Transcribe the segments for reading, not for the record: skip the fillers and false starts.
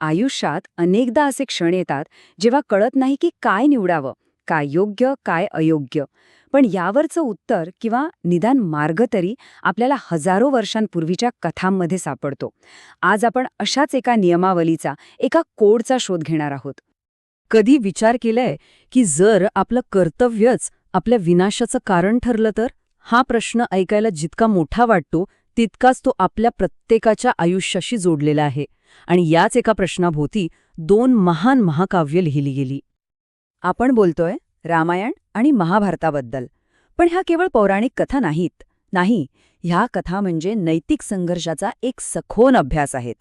आयुष्यात अनेकदा असे क्षण येतात जेव्हा कळत नाही की काय निवडावं, काय योग्य, काय अयोग्य. पण यावरचं उत्तर किंवा निदान मार्ग तरी आपल्याला हजारो वर्षांपूर्वीच्या कथांमध्ये सापडतो. आज आपण अशाच एका नियमावलीचा, एका कोडचा शोध घेणार आहोत. कधी विचार केलाय की जर आपलं कर्तव्यच आपल्या विनाशाचं कारण ठरलं तर? हा प्रश्न ऐकायला जितका मोठा वाटतो तितकाच तो आपल्या प्रत्येकाच्या आयुष्याशी जोडलेला आहे. आणि याच एका प्रश्नाभोवती 2 महान महाकाव्य लिहिली गेली. आपण बोलतोय रामायण आणि महाभारताबद्दल. पण ह्या केवळ पौराणिक कथा नाहीत. नाही, ह्या कथा म्हणजे नैतिक संघर्षाचा एक सखोल अभ्यास आहेत.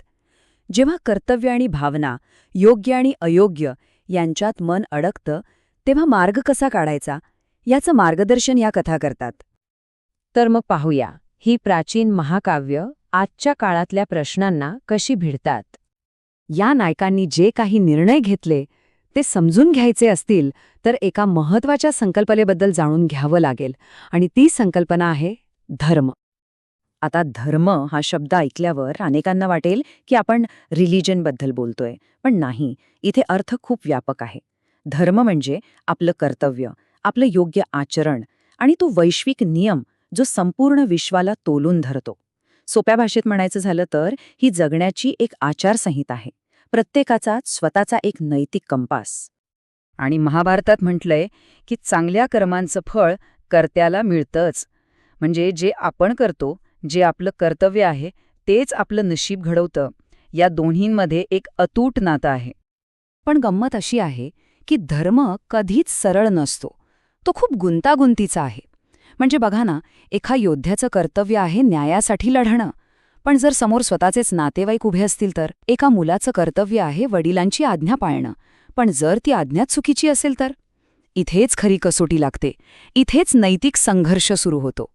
जेव्हा कर्तव्य आणि भावना, योग्य आणि अयोग्य यांच्यात मन अडकतं, तेव्हा मार्ग कसा काढायचा याचं मार्गदर्शन या कथा करतात. तर मग पाहूया ही प्राचीन महाकाव्य आजच्या काळातल्या प्रश्नांना कशी भिडतात. या नायकांनी जे काही निर्णय घेतले ते समजून घ्यायचे असतील तर एका महत्त्वाच्या संकल्पनेबद्दल जाणून घ्यावं लागेल, आणि ती संकल्पना आहे धर्म. आता धर्म हा शब्द ऐकल्यावर अनेकांना वाटेल की आपण रिलिजनबद्दल बोलतोय, पण नाही, इथे अर्थ खूप व्यापक आहे. धर्म म्हणजे आपलं कर्तव्य, आपलं योग्य आचरण आणि तो वैश्विक नियम जो संपूर्ण विश्वाला तोलून धरतो. सोप्या भाषेत म्हणायचं झालं तर ही जगण्याची एक आचारसंहिता आहे, प्रत्येकाचा स्वतःचा एक नैतिक कंपास. आणि महाभारतात म्हटलंय की चांगल्या कर्मांचं फळ कर्त्याला मिळतंच. म्हणजे जे आपण करतो, जे आपलं कर्तव्य आहे तेच आपलं नशीब घडवतं. या दोन्हींमध्ये एक अतूट नातं आहे. पण गंमत अशी आहे की धर्म कधीच सरळ नसतो. तो खूप गुंतागुंतीचा आहे. म्हणजे बघा ना, एका योद्ध्याचं कर्तव्य आहे न्यायासाठी लढणं, पण जर समोर स्वतःचेच नातेवाईक उभे असतील तर? एका मुलाचं कर्तव्य आहे वडिलांची आज्ञा पाळणं, पण जर ती आज्ञा चुकीची असेल तर? इथेच खरी कसोटी लागते, इथेच नैतिक संघर्ष सुरू होतो.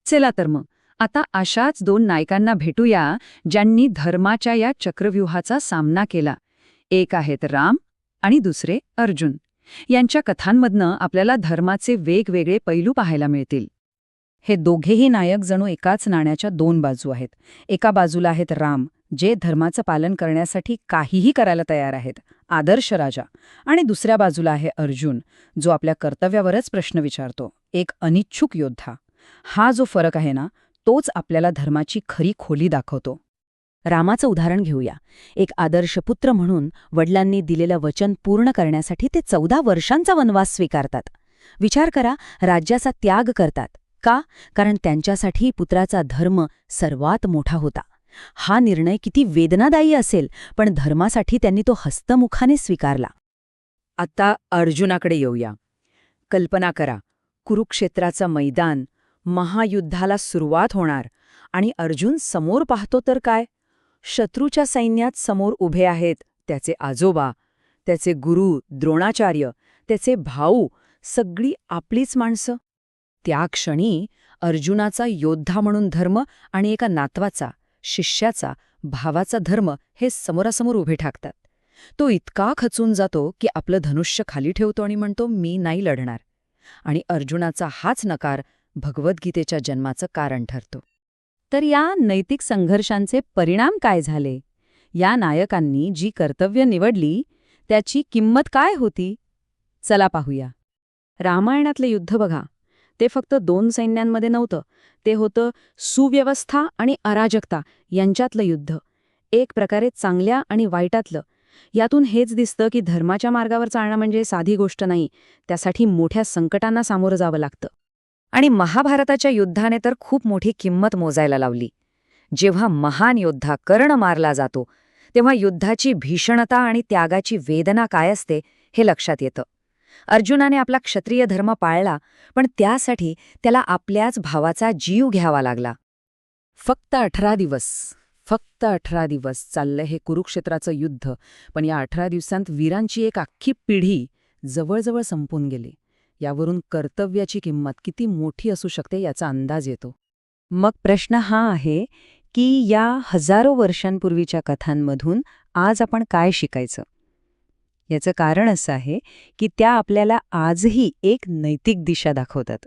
चला तर मग आता अशाच 2 नायकांना भेटूया ज्यांनी धर्माच्या या चक्रव्यूहाचा सामना केला. एक आहेत राम आणि दुसरे अर्जुन. यांच्या कथांमधनं आपल्याला धर्माचे वेगवेगळे पैलू पाहायला मिळतील. हे दोघेही नायक जणू एकाच नाण्याच्या 2 बाजू आहेत. एका बाजूला आहेत राम, जे धर्माचं पालन करण्यासाठी काहीही करायला तयार आहेत, आदर्श राजा. आणि दुसऱ्या बाजूला आहे अर्जुन, जो आपल्या कर्तव्यावरच प्रश्न विचारतो, एक अनिच्छुक योद्धा. हा जो फरक आहे ना, तोच आपल्याला धर्माची खरी खोली दाखवतो. रामाचं उदाहरण घेऊया. एक आदर्श पुत्र म्हणून वडिलांनी दिलेलं वचन पूर्ण करण्यासाठी ते 14 वर्षांचा वनवास स्वीकारतात. विचार करा, राज्याचा त्याग करतात. का? कारण त्यांच्यासाठी पुत्राचा धर्म सर्वात मोठा होता. हा निर्णय किती वेदनादायी असेल, पण धर्मासाठी त्यांनी तो हस्तमुखाने स्वीकारला. आता अर्जुनाकडे येऊया. कल्पना करा, कुरुक्षेत्राचं मैदान, महायुद्धाला सुरुवात होणार, आणि अर्जुन समोर पाहतो तर काय? शत्रूच्या सैन्यात समोर उभे आहेत त्याचे आजोबा, त्याचे गुरु द्रोणाचार्य, त्याचे भाऊ, सगळी आपलीच माणसं. त्या क्षणी अर्जुनाचा योद्धा म्हणून धर्म आणि एका नातवाचा, शिष्याचा, भावाचा धर्म हे समोरासमोर उभे ठाकतात. तो इतका खचून जातो की आपलं धनुष्य खाली ठेवतो आणि म्हणतो, मी नाही लढणार. आणि अर्जुनाचा हाच नकार भगवद्गीतेच्या जन्माचं कारण ठरतो. तर या नैतिक संघर्षांचे परिणाम काय झाले? या नायकांनी जी कर्तव्य निवडली त्याची किंमत काय होती? चला पाहूया. रामायणातले युद्ध बघा, ते फक्त 2 सैन्यांमध्ये नव्हतं, ते होतं सुव्यवस्था आणि अराजकता यांच्यातलं युद्ध. एक प्रकारे चांगल्या आणि वाईटातलं. यातून हेच दिसतं की धर्माच्या मार्गावर चालणं म्हणजे साधी गोष्ट नाही, त्यासाठी मोठ्या संकटांना सामोरं जावं लागतं. आणि महाभारताच्या युद्धाने तर खूप मोठी किंमत मोजायला लावली. जेव्हा महान योद्धा कर्ण मारला जातो तेव्हा युद्धाची भीषणता आणि त्यागाची वेदना काय असते हे लक्षात येतं. अर्जुनाने आपला क्षत्रिय धर्म पाळला, पण त्यासाठी त्याला आपल्याच भावाचा जीव घ्यावा लागला. फक्त 18 दिवस चाललं हे कुरुक्षेत्राचं युद्ध, पण या 18 दिवसांत वीरांची एक अख्खी पिढी जवळजवळ संपून गेली. यावरून कर्तव्याची किंमत किती मोठी असू शकते याचा अंदाज येतो. मग प्रश्न हा आहे की या हजारो वर्षांपूर्वीच्या कथांमधून आज आपण काय शिकायचं? याचं कारण असं आहे की त्या आपल्याला आजही एक नैतिक दिशा दाखवतात.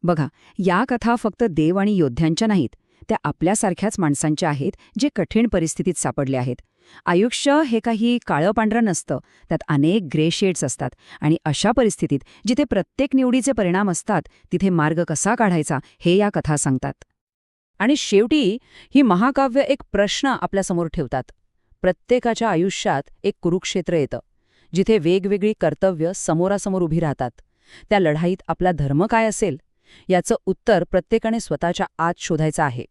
बघा, या कथा फक्त देव आणि योद्ध्यांच्या नाहीत, त्या आपल्यासारख्याच माणसांच्या आहेत जे कठीण परिस्थितीत सापडले आहेत. आयुष्य हे काही काळं पांढरं नसतं, त्यात अनेक ग्रे शेड्स असतात आणि अशा परिस्थितीत जिथे प्रत्येक निवडीचे परिणाम असतात तिथे मार्ग कसा काढायचा हे या कथा सांगतात. आणि शेवटी ही महाकाव्य एक प्रश्न आपल्यासमोर ठेवतात. प्रत्येकाच्या आयुष्यात एक कुरुक्षेत्र येतं, जिथे वेगवेगळी कर्तव्य समोरासमोर उभी राहतात. त्या लढाईत आपला धर्म काय असेल याचं उत्तर प्रत्येकाने स्वतःच्या आत शोधायचं आहे.